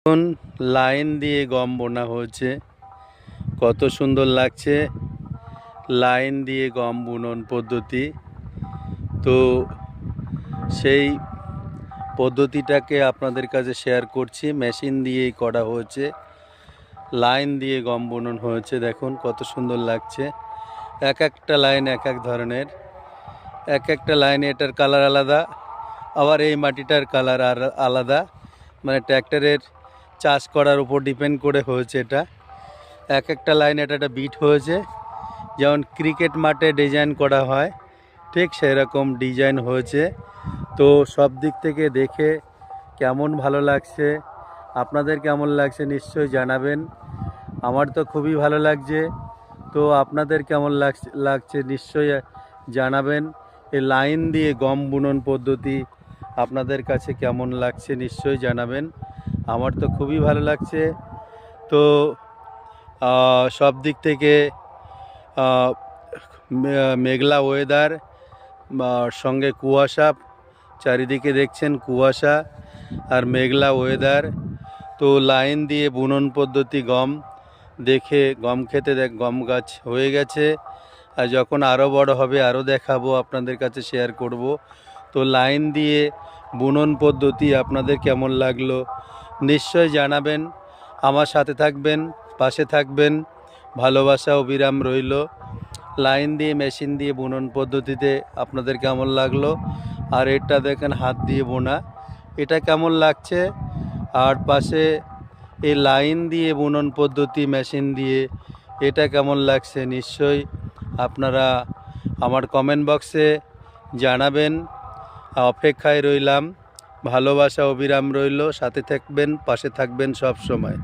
এখন লাইন দিয়ে গম বোনা হচ্ছে, কত সুন্দর লাগছে। লাইন দিয়ে গম বুনন পদ্ধতি, তো সেই পদ্ধতিটাকে আপনাদের কাছে শেয়ার করছি। মেশিন দিয়েই করা হয়েছে, লাইন দিয়ে গম বুনন হয়েছে। দেখুন কত সুন্দর লাগছে। এক একটা লাইন এক এক ধরনের, এক একটা লাইন এটার কালার আলাদা, আবার এই মাটিটার কালার আর আলাদা। মানে ট্র্যাক্টরের চাষ করার উপর ডিপেন্ড করে হয়েছে এটা। এক একটা লাইন এটা বিট হয়েছে, যেমন ক্রিকেট মাঠে ডিজাইন করা হয় ঠিক সেরকম ডিজাইন হয়েছে। তো সব দিক থেকে দেখে কেমন ভালো লাগছে, আপনাদের কেমন লাগছে নিশ্চয়ই জানাবেন। আমার তো খুবই ভালো লাগছে, তো আপনাদের কেমন লাগছে নিশ্চয়ই জানাবেন। এই লাইন দিয়ে গম বুনন পদ্ধতি আপনাদের কাছে কেমন লাগছে নিশ্চয়ই জানাবেন। আমার তো খুবই ভালো লাগছে। তো সব দিক থেকে মেঘলা ওয়েদার, সঙ্গে কুয়াশা, চারিদিকে দেখছেন কুয়াশা আর মেঘলা ওয়েদার। তো লাইন দিয়ে বুনন পদ্ধতি গম দেখে গম খেতে গম গাছ হয়ে গেছে, আর যখন আরও বড় হবে আরও দেখাবো, আপনাদের কাছে শেয়ার করব। তো লাইন দিয়ে বুনন পদ্ধতি আপনাদের কেমন লাগলো নিশ্চয়ই জানাবেন। আমার সাথে থাকবেন, পাশে থাকবেন, ভালোবাসা অবিরাম রইল। লাইন দিয়ে মেশিন দিয়ে বুনন পদ্ধতিতে আপনাদের কেমন লাগলো, আর এটা দেখেন হাত দিয়ে বোনা, এটা কেমন লাগছে। আর পাশে এই লাইন দিয়ে বুনন পদ্ধতি মেশিন দিয়ে এটা কেমন লাগছে নিশ্চয়ই আপনারা আমার কমেন্ট বক্সে জানাবেন। অপেক্ষায় রইলাম, ভালোবাসা অবিরাম রইল। সাথে থাকবেন, পাশে থাকবেন সব সময়।